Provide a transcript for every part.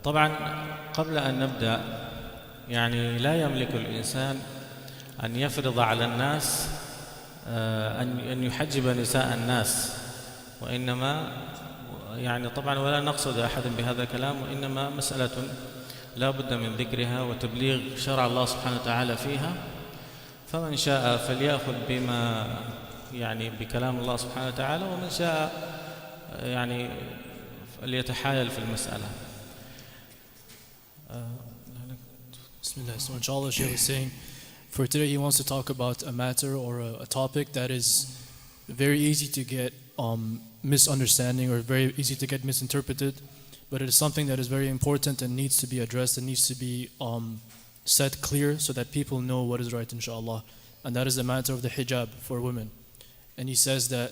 طبعا قبل أن نبدأ يعني لا يملك الإنسان أن يفرض على الناس أن يحجب نساء الناس، وإنما يعني طبعا ولا نقصد أحد بهذا الكلام، وإنما مسألة لا بد من ذكرها وتبليغ شرع الله سبحانه وتعالى فيها. فمن شاء فليأخذ بما يعني بكلام الله سبحانه وتعالى، ومن شاء يعني فليتحايل في المسألة. Bismillah. So inshallah, Shaykh is saying, for today he wants to talk about a matter or a topic that is very easy to get misunderstanding or very easy to get misinterpreted, but it is something that is very important and needs to be addressed and needs to be set clear so that people know what is right, inshallah. And that is the matter of the hijab for women. And he says that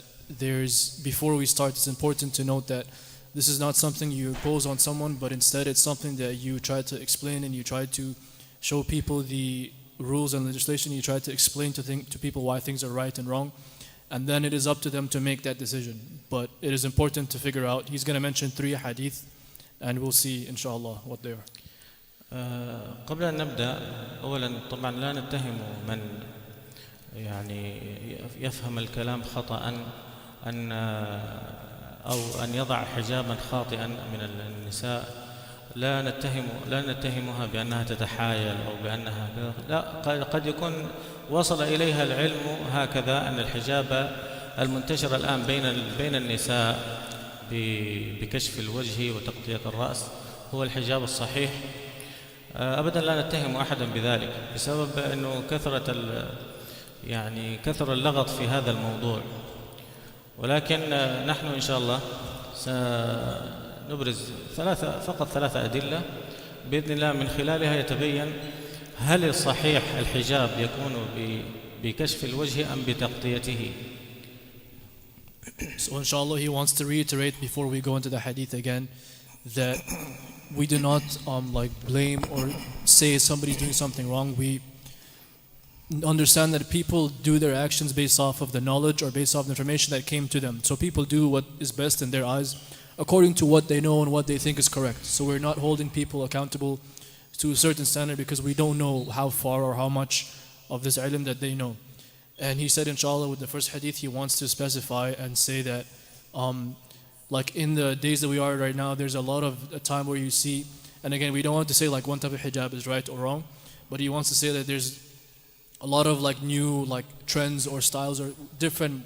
before we start, it's important to note that this is not something you impose on someone, but instead it's something that you try to explain and you try to show people the rules and legislation. You try to explain to people why things are right and wrong, and then it is up to them to make that decision. But it is important to figure out. He's going to mention 3 hadith, and we'll see inshallah what they are. قبل أن نبدأ، أولا طبعا لا نتهم من يعني يفهم الكلام خطأ أن يضع حجابا خاطئا من النساء. لا نتهمها بأنها تتحايل أو بأنها كذا، لا، قد يكون وصل إليها العلم هكذا أن الحجاب المنتشر الآن بين النساء بكشف الوجه وتغطية الرأس هو الحجاب الصحيح. أبدا لا نتهم أحدا بذلك، بسبب أنه كثر اللغط في هذا الموضوع. ولكن نحن إن شاء الله سنبرز فقط 3 أدلة بإذن الله، من خلالها يتبين هل صحيح الحجاب يكون بكشف الوجه أم بتغطيته. So inshallah he wants to reiterate before we go into the hadith again that we do not blame or say somebody's doing something wrong. We understand that people do their actions based off of the knowledge or based off the information that came to them. So people do what is best in their eyes according to what they know and what they think is correct. So we're not holding people accountable to a certain standard because we don't know how far or how much of this ilm that they know. And he said inshallah with the first hadith he wants to specify and say that like in the days that we are right now, there's a lot of a time where you see, and again we don't want to say like one type of hijab is right or wrong, but he wants to say that there's a lot of new trends or styles or different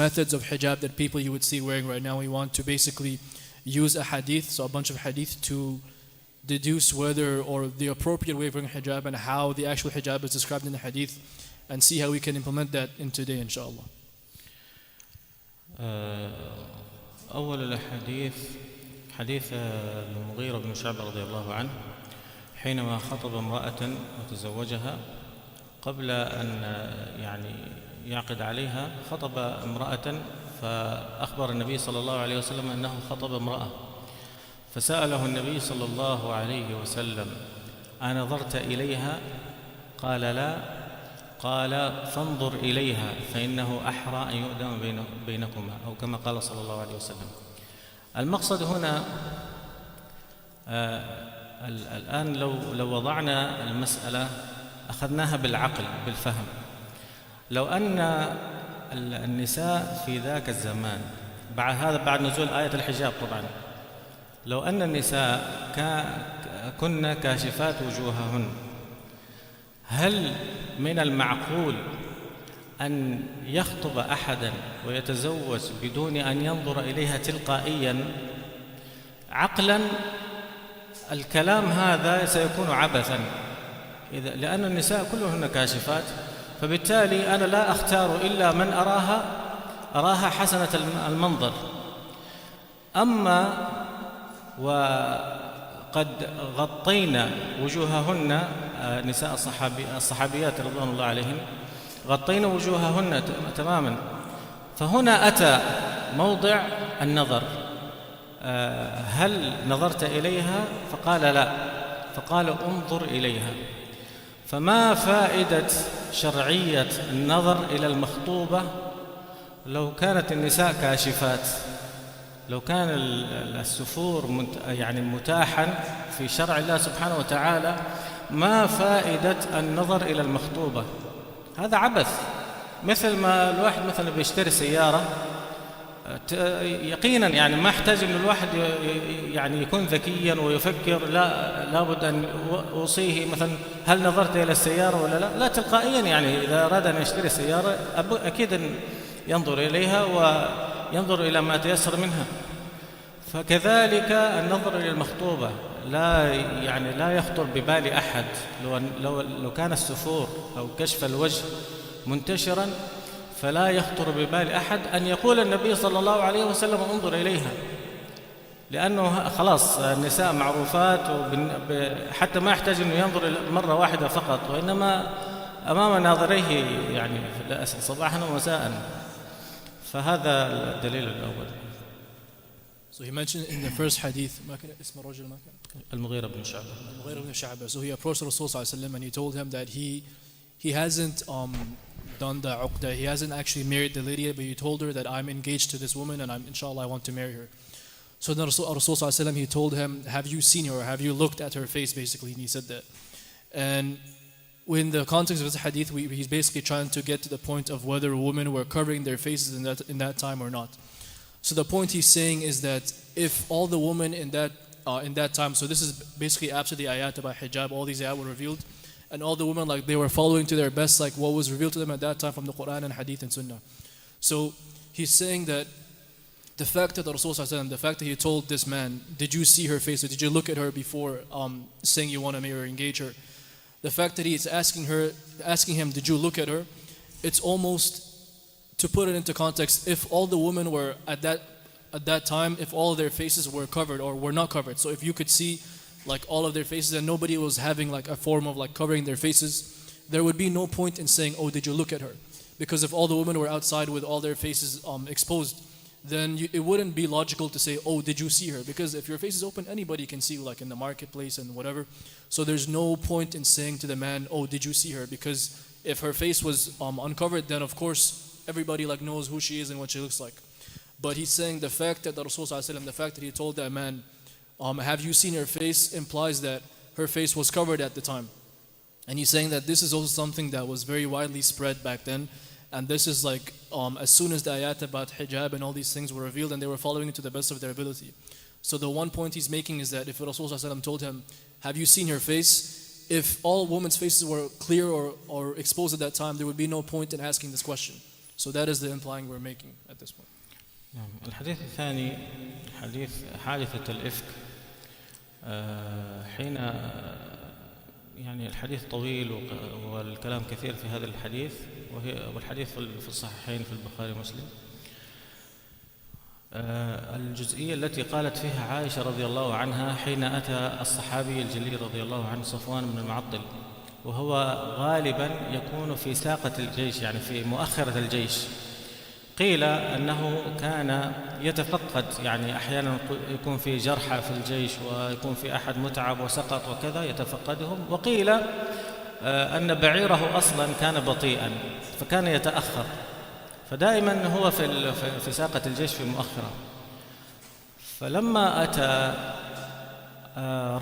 methods of hijab that people you would see wearing right now. We want to basically use a hadith, so a bunch of hadith, to deduce whether or the appropriate way of wearing hijab and how the actual hijab is described in the hadith, and see how we can implement that in today inshallah. أول الحديث حديث المغيرة بن شعبة رضي الله عنه حينما خطب امرأة وتزوجها، قبل أن يعقد عليها خطب امرأة، فأخبر النبي صلى الله عليه وسلم أنه خطب امرأة، فسأله النبي صلى الله عليه وسلم أنظرت إليها؟ قال لا. قال فانظر إليها فإنه أحرى أن يؤدم بينكما، أو كما قال صلى الله عليه وسلم. المقصد هنا الآن لو وضعنا المسألة أخذناها بالعقل بالفهم، لو أن النساء في ذاك الزمان بعد نزول آية الحجاب طبعا، لو أن النساء كن كاشفات وجوههن، هل من المعقول أن يخطب أحدا ويتزوج بدون أن ينظر إليها تلقائيا؟ عقلا الكلام هذا سيكون عبثا، لأن النساء كلهن كاشفات، فبالتالي أنا لا أختار إلا من أراها حسنة المنظر. أما وقد غطينا وجوههن، نساء الصحابيات رضوان الله عليهن غطينا وجوههن تماما، فهنا أتى موضع النظر، هل نظرت إليها؟ فقال لا، فقال انظر إليها. فما فائدة شرعية النظر إلى المخطوبة لو كانت النساء كاشفات؟ لو كان السفور يعني متاحا في شرع الله سبحانه وتعالى، ما فائدة النظر إلى المخطوبة؟ هذا عبث. مثل ما الواحد مثلا بيشتري سيارة، يقينا يعني ما احتاج أن الواحد يعني يكون ذكيا ويفكر، لابد أن أوصيه مثلا هل نظرت إلى السيارة ولا لا. لا، تلقائيا يعني إذا أراد أن يشتري سيارة أكيد أن ينظر إليها وينظر إلى ما تيسر منها. فكذلك النظر إلى المخطوبة لا يخطر ببال أحد. لو كان السفور أو كشف الوجه منتشرا، فلا يخطر ببال أحد أن يقول النبي صلى الله عليه وسلم انظر إليها، لأنه خلاص النساء معروفات، حتى ما يحتاج أنه ينظر مرة واحدة فقط، وإنما أمام ناظريه يعني صباحا ومساء. فهذا الدليل الأول. So he mentioned in the first hadith, المغيرة بن شعبة. So he approached Rasul sallallahu alaihi wasallam and he told him that he hasn't done the uqdah, he hasn't actually married the lady, but he told her that I'm engaged to this woman and inshallah I want to marry her. So then Rasul sallallahu alaihi wasallam, he told him, have you seen her, or have you looked at her face, basically, and he said that. And in the context of this hadith, he's basically trying to get to the point of whether women were covering their faces in that time or not. So the point he's saying is that if all the women in that time, so this is basically after the ayat about hijab, all these ayat were revealed, and all the women, like, they were following to their best like what was revealed to them at that time from the Quran and hadith and sunnah. So he's saying that the fact that the Rasul sallallahu alaihi wasallam, the fact that he told this man, did you see her face, or did you look at her before saying you want to marry or engage her, the fact that he's asking him, did you look at her, it's almost, to put it into context, if all the women were at that time, if all of their faces were covered or were not covered, so if you could see like all of their faces and nobody was having like a form of like covering their faces, there would be no point in saying, oh, did you look at her? Because if all the women were outside with all their faces exposed, then it wouldn't be logical to say, oh, did you see her? Because if your face is open, anybody can see you, like in the marketplace and whatever. So there's no point in saying to the man, oh, did you see her? Because if her face was uncovered, then of course everybody like knows who she is and what she looks like. But he's saying the fact that the Rasul sallallahu alaihi wasallam, the fact that he told that man, have you seen her face, implies that her face was covered at the time. And he's saying that this is also something that was very widely spread back then. And this is like as soon as the ayat about hijab and all these things were revealed, and they were following it to the best of their ability. So the one point he's making is that if Rasul sallallahu alaihi wasallam told him, have you seen her face? If all women's faces were clear or exposed at that time, there would be no point in asking this question. So that is the implying we're making at this point. الحديث الثاني حديث حادثة الإفك. حين يعني الحديث طويل والكلام كثير في هذا الحديث، والحديث في الصحيحين في البخاري ومسلم. الجزئية التي قالت فيها عائشة رضي الله عنها حين أتى الصحابي الجليل رضي الله عنه صفوان بن المعطل، وهو غالبا يكون في ساقة الجيش، يعني في مؤخرة الجيش. قيل أنه كان يتفقد، يعني أحيانا يكون في جرحى في الجيش ويكون في أحد متعب وسقط وكذا يتفقدهم، وقيل أن بعيره أصلا كان بطيئا فكان يتأخر، فدائما هو في ساقة الجيش في مؤخرة. فلما أتى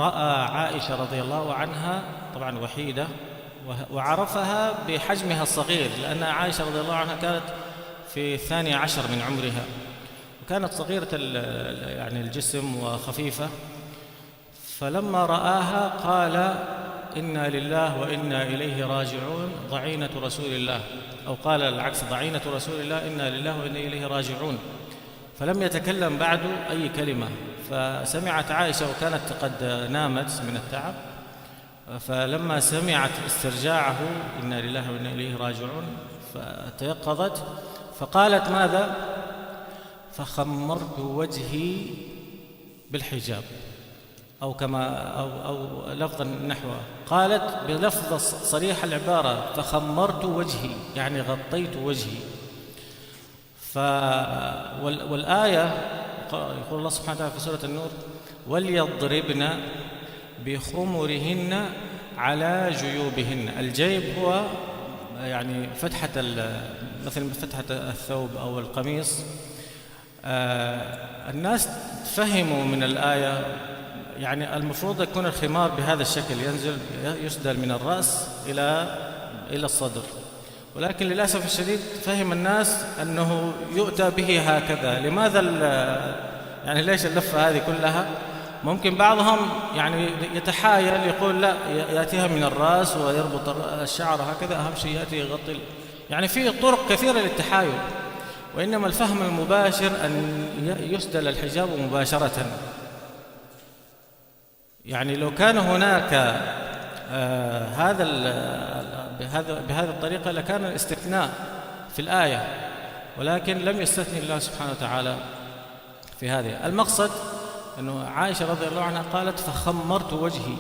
رأى عائشة رضي الله عنها طبعا وحيدة، وعرفها بحجمها الصغير، لأن عائشة رضي الله عنها كانت في 12 من عمرها، وكانت صغيرة يعني الجسم وخفيفة. فلما رآها قال إنا لله وإنا إليه راجعون ضعينة رسول الله، أو قال العكس ضعينة رسول الله إنا لله وإنا إليه راجعون. فلم يتكلم بعد أي كلمة. فسمعت عائشة وكانت قد نامت من التعب، فلما سمعت استرجاعه إنا لله وإنا إليه راجعون فتيقظت فقالت ماذا؟ فخمرت وجهي بالحجاب، أو كما أو لفظا نحوه، قالت بلفظ صريح العبارة فخمرت وجهي، يعني غطيت وجهي. والآية يقول الله سبحانه وتعالى في سورة النور وليضربن بخمرهن على جيوبهن. الجيب هو يعني فتحة مثل فتحة الثوب أو القميص، الناس فهموا من الآية يعني المفروض يكون الخمار بهذا الشكل، ينزل يسدل من الرأس إلى الصدر، ولكن للأسف الشديد فهم الناس أنه يؤتى به هكذا. لماذا يعني ليش اللفة هذه كلها؟ ممكن بعضهم يعني يتحايل يقول لا، يأتيها من الرأس ويربط الشعر هكذا، أهم شيء يأتي يغطي. يعني في طرق كثيرة للتحايل، وإنما الفهم المباشر أن يسدل الحجاب مباشرة. يعني لو كان هناك بهذه الطريقة لكان الاستثناء في الآية، ولكن لم يستثني الله سبحانه وتعالى في هذه. المقصد أنه عائشة رضي الله عنها قالت فخمرت وجهي،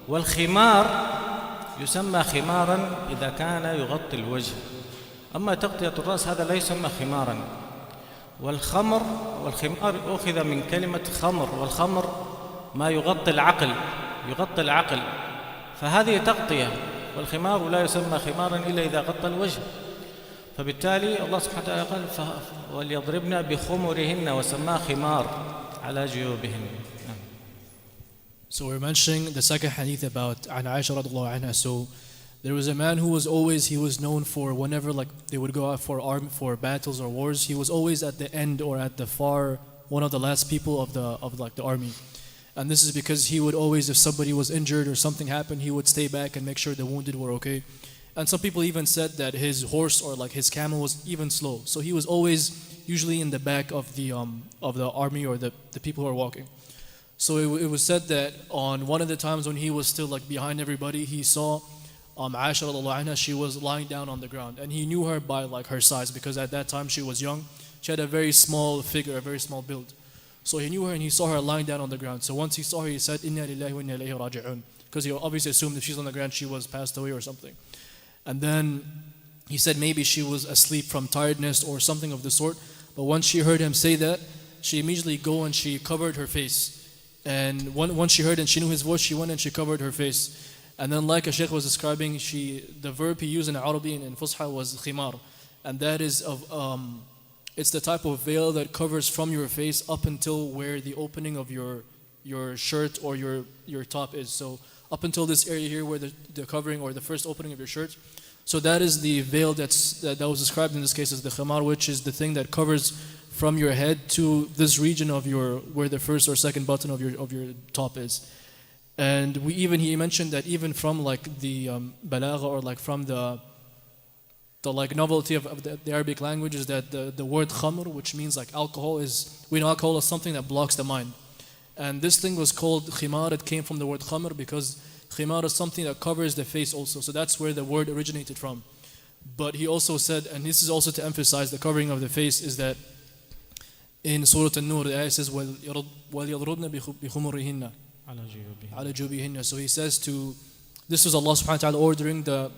والخمار يسمى خمارا إذا كان يغطي الوجه، أما تغطية الرأس هذا لا يسمى خمارا. والخمار أخذ من كلمة خمر، والخمر ما يغطي العقل، فهذه تغطية، والخمار لا يسمى خمارا إلا إذا غطى الوجه. فبالتالي الله سبحانه وتعالى قال وليضربن بخمرهن وسماه خمار على جيوبهن. So we're mentioning the second hadith about An Aisha radiallahu anha. So there was a man who was known for whenever like they would go out for battles or wars, he was always at the end or at the far, one of the last people of the army. And this is because he would always, if somebody was injured or something happened, he would stay back and make sure the wounded were okay. And some people even said that his horse or like his camel was even slow. So he was always usually in the back of the army or the people who are walking. So it was said that on one of the times when he was still like behind everybody, he saw Aisha radiallahu anha, she was lying down on the ground. And he knew her by like her size, because at that time she was young. She had a very small figure, a very small build. So he knew her and he saw her lying down on the ground. So once he saw her, he said, Inna lillahi wa inna ilayhi raji'un. Because he obviously assumed if she's on the ground, she was passed away or something. And then he said maybe she was asleep from tiredness or something of the sort. But once she heard him say that, she immediately go and she covered her face. And once she heard and she knew his voice, she went and she covered her face. And then like a sheikh was describing, the verb he used in Arabic and in Fusha was khimar. And that is it's the type of veil that covers from your face up until where the opening of your shirt or your top is. So up until this area here where the covering or the first opening of your shirt. So that is the veil that was described in this case as the khimar, which is the thing that covers from your head to this region of where the first or second button of your top is. And he mentioned that even from like the balagha or like from the like novelty of the Arabic language is that the word khamr, which means like alcohol, we know alcohol is something that blocks the mind. And this thing was called khimar. It came from the word khamr because khimar is something that covers the face also. So that's where the word originated from. But he also said, and this is also to emphasize the covering of the face, is that in Surah An-Nur, the ayah says, وَلْيَضْرُبْنَ بِخُمُرِهِنَّ عَلَى جُوبِهِنَّ. So he says this was Allah subhanahu wa ta'ala ordering the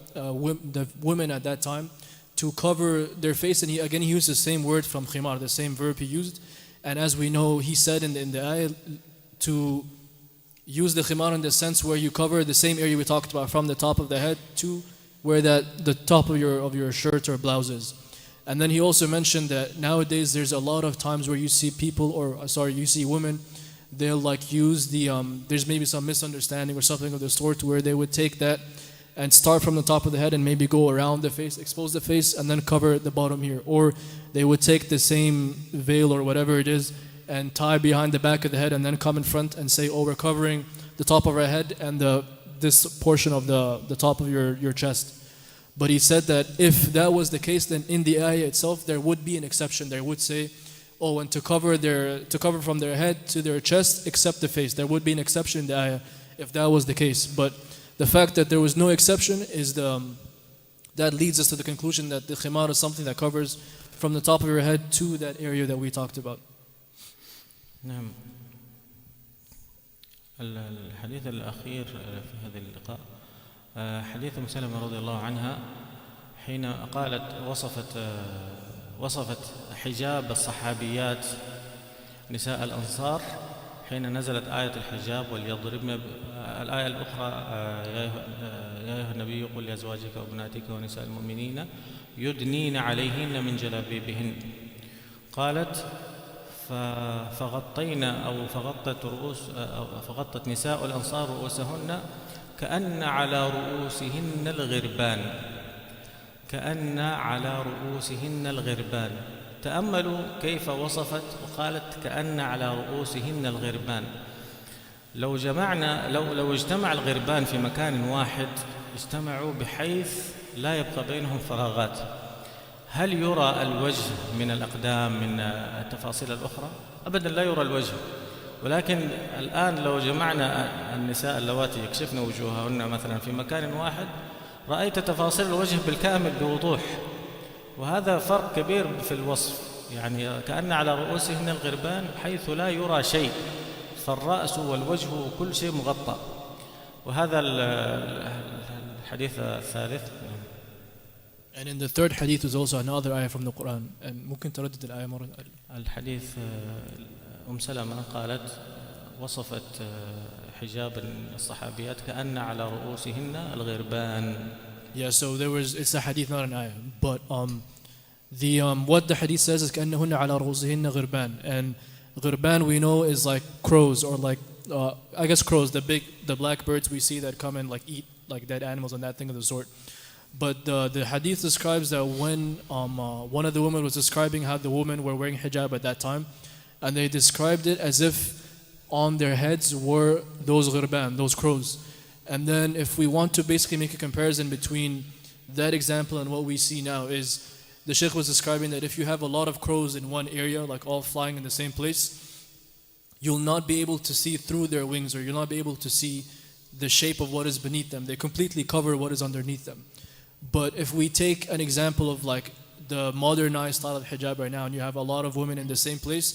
women at that time to cover their face. And he used the same word from khimar, the same verb he used. And as we know, he said in the ayah to use the khimar in the sense where you cover the same area we talked about, from the top of the head to where the top of your shirt or blouse is. And then he also mentioned that nowadays there's a lot of times where you see you see women, they'll like use there's maybe some misunderstanding or something of the sort where they would take that and start from the top of the head and maybe go around the face, expose the face, and then cover the bottom here. Or they would take the same veil or whatever it is and tie behind the back of the head and then come in front and say, oh, we're covering the top of our head and this portion of the top of your chest. But he said that if that was the case, then in the ayah itself there would be an exception. There would say, oh, and to cover from their head to their chest except the face. There would be an exception in the ayah if that was the case. But the fact that there was no exception is that leads us to the conclusion that the khimar is something that covers from the top of your head to that area that we talked about. نعم. الحديث الأخير في هذا اللقاء حديث أم سلمة رضي الله عنها حين قالت وصفت حجاب الصحابيات نساء الأنصار حين نزلت آية الحجاب وليضربن. الآية الأخرى يا أيها النبي قل لأزواجك وبناتك ونساء المؤمنين يدنين عليهن من جلابيبهن. قالت فغطينا أو فغطت نساء الأنصار رؤوسهن كأن على رؤوسهن الغربان، كأن على رؤوسهن الغربان. تأملوا كيف وصفت وقالت كأن على رؤوسهن الغربان. لو اجتمع الغربان في مكان واحد اجتمعوا بحيث لا يبقى بينهم فراغات. هل يرى الوجه من الأقدام من التفاصيل الأخرى؟ أبدا لا يرى الوجه. ولكن الآن لو جمعنا النساء اللواتي يكشفن وجوههن مثلا في مكان واحد رأيت تفاصيل الوجه بالكامل بوضوح، وهذا فرق كبير في الوصف. يعني كأن على رؤوسهن الغربان حيث لا يرى شيء، فالرأس والوجه وكل شيء مغطى. وهذا الحديث الثالث. And in the third hadith is also another ayah from the Quran. And ممكن تردد الآية مرة. الحديث سلمة قالت وصفت حجاب الصحابيات كأن على رؤوسهن الغربان. Yeah, so it's a hadith, not an ayah. But what the hadith says is كأنهن على رؤوسهن غربان. And غربان we know is like crows, or like I guess crows, the black birds we see that come and like eat like dead animals and that thing of the sort. But the hadith describes that when one of the women was describing how the women were wearing hijab at that time, and they described it as if on their heads were those ghirban, those crows. And then if we want to basically make a comparison between that example and what we see now, is the Shaykh was describing that if you have a lot of crows in one area, like all flying in the same place, you'll not be able to see through their wings, or you'll not be able to see the shape of what is beneath them. They completely cover what is underneath them. But if we take an example of like the modernized style of hijab right now, and you have a lot of women in the same place,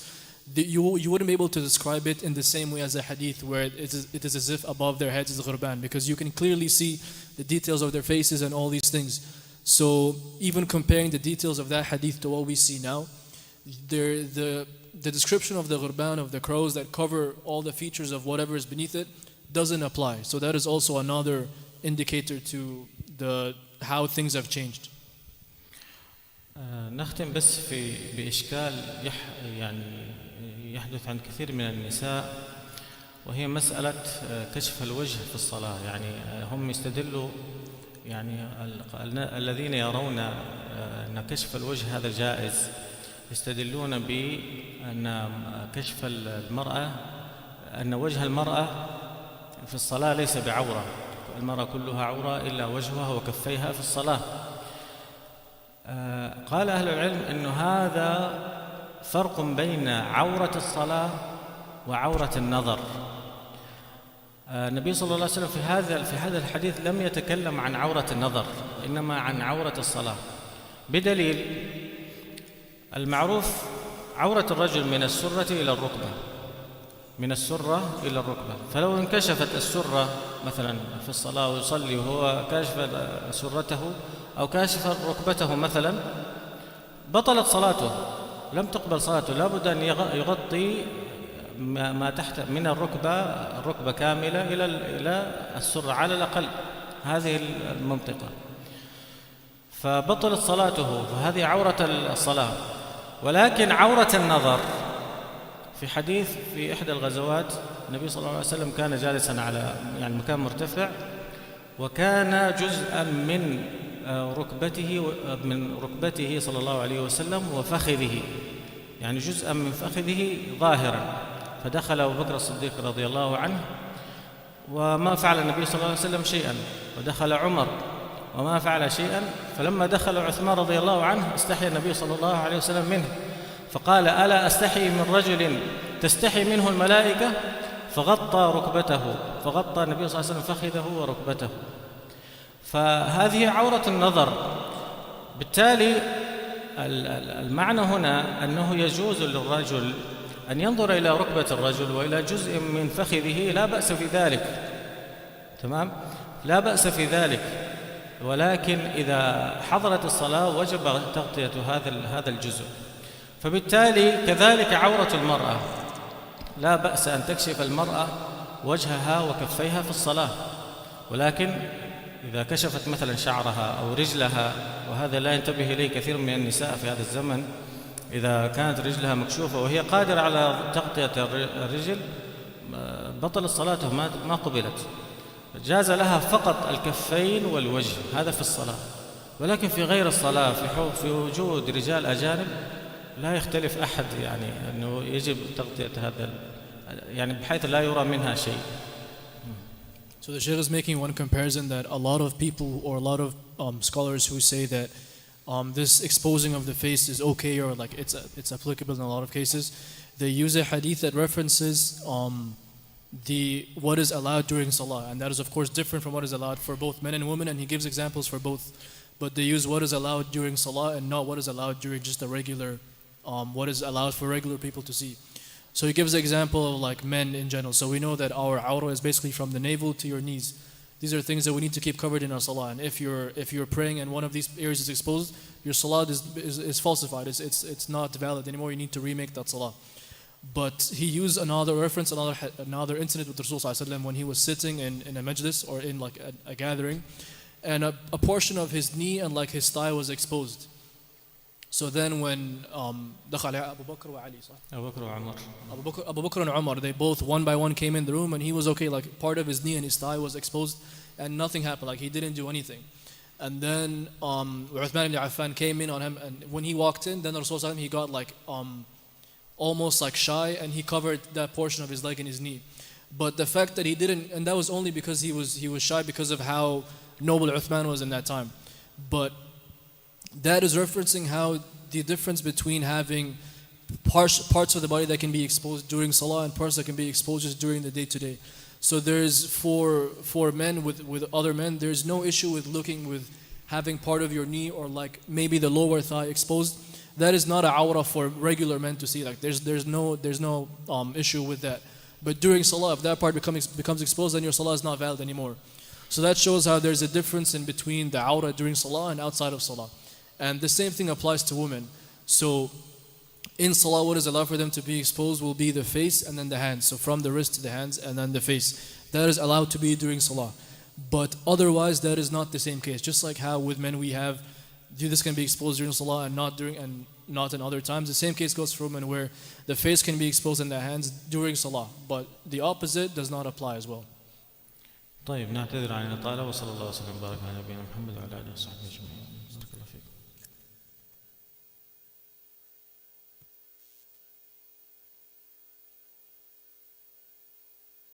you wouldn't be able to describe it in the same way as a hadith where it is as if above their heads is ghurban, because you can clearly see the details of their faces and all these things. So even comparing the details of that hadith to what we see now, the description of the ghurban, of the crows that cover all the features of whatever is beneath it, doesn't apply. So that is also another indicator to how things have changed. نختم بس بإشكال يعني يحدث عن كثير من النساء، وهي مسألة كشف الوجه في الصلاة. يعني هم يستدلوا، يعني الذين يرون أن كشف الوجه هذا جائز يستدلون بأن كشف المرأة، أن وجه المرأة في الصلاة ليس بعورة، المرأة كلها عورة إلا وجهها وكفيها في الصلاة. قال أهل العلم أن هذا فرق بين عورة الصلاة وعورة النظر. النبي صلى الله عليه وسلم في هذا الحديث لم يتكلم عن عورة النظر، إنما عن عورة الصلاة، بدليل المعروف عورة الرجل من السرة إلى الركبة، من السرة إلى الركبة. فلو انكشفت السرة مثلا في الصلاة ويصلي وهو كاشف سرته أو كاشف ركبته مثلا، بطلت صلاته، لم تقبل صلاته. لا بد أن يغطي ما تحت من الركبة كاملة إلى السرة على الأقل، هذه المنطقة، فبطلت صلاته، فهذه عورة الصلاة. ولكن عورة النظر في حديث في إحدى الغزوات النبي صلى الله عليه وسلم كان جالسا على يعني مكان مرتفع، وكان جزءا من ركبته صلى الله عليه وسلم وفخذه، يعني جزءا من فخذه ظاهرا. فدخل أبو بكر الصديق رضي الله عنه وما فعل النبي صلى الله عليه وسلم شيئا، ودخل عمر وما فعل شيئا. فلما دخل عثمان رضي الله عنه استحي النبي صلى الله عليه وسلم منه، فقال: ألا أستحي من رجل تستحي منه الملائكة؟ فغطى النبي صلى الله عليه وسلم فخذه وركبته. فهذه عورة النظر. بالتالي المعنى هنا أنه يجوز للرجل أن ينظر إلى ركبة الرجل وإلى جزء من فخذه، لا بأس في ذلك، تمام؟ لا بأس في ذلك. ولكن إذا حضرت الصلاة وجب تغطية هذا الجزء. فبالتالي كذلك عورة المرأة، لا بأس أن تكشف المرأة وجهها وكفيها في الصلاة، ولكن إذا كشفت مثلا شعرها أو رجلها، وهذا لا ينتبه إليه كثير من النساء في هذا الزمن، إذا كانت رجلها مكشوفة وهي قادرة على تغطية الرجل بطلت صلاته، ما قبلت. جاز لها فقط الكفين والوجه، هذا في الصلاة. ولكن في غير الصلاة، في وجود رجال أجانب، لا يختلف أحد يعني أنه يجب تغطية هذا، يعني بحيث لا يرى منها شيء. So the Shaykh is making one comparison that a lot of people or a lot of scholars who say that this exposing of the face is okay, or like it's applicable in a lot of cases, they use a hadith that references what is allowed during salah, and that is of course different from what is allowed for both men and women, and he gives examples for both, but they use what is allowed during salah and not what is allowed during just a regular, what is allowed for regular people to see. So he gives the example of like men in general. So we know that our awrah is basically from the navel to your knees. These are things that we need to keep covered in our salah. And if you're praying and one of these areas is exposed, your salah is falsified. It's not valid anymore. You need to remake that salah. But he used another reference, another incident with Rasul sallallahu alaihi wasallam when he was sitting in a majlis or in like a gathering, and a portion of his knee and like his thigh was exposed. So then when دخل Abu Bakr wa Ali, Abu Bakr and Umar, they both one by one came in the room, and he was okay, like part of his knee and his thigh was exposed and nothing happened, like he didn't do anything. And then Uthman ibn Affan came in on him, and when he walked in, then Rasul sallallahu alaihi wasallam, he got like almost like shy, and he covered that portion of his leg and his knee. But the fact that he didn't, and that was only because he was shy because of how noble Uthman was in that time. But that is referencing how the difference between having parts of the body that can be exposed during salah and parts that can be exposed just during the day-to-day. So there's for men with other men, there's no issue with having part of your knee or like maybe the lower thigh exposed. That is not a awrah for regular men to see. Like there's no issue with that. But during salah, if that part becomes exposed, then your salah is not valid anymore. So that shows how there's a difference in between the awrah during salah and outside of salah. And the same thing applies to women. So in salah, what is allowed for them to be exposed will be the face and then the hands. So from the wrist to the hands and then the face. That is allowed to be during salah. But otherwise, that is not the same case. Just like how with men we have, this can be exposed during salah and not in other times. The same case goes for women, where the face can be exposed in the hands during salah. But the opposite does not apply as well. طيب نعتذر عن الإطالة، وصلى الله وسلم وبارك على نبينا محمد وعلى آله وصحبه أجمعين.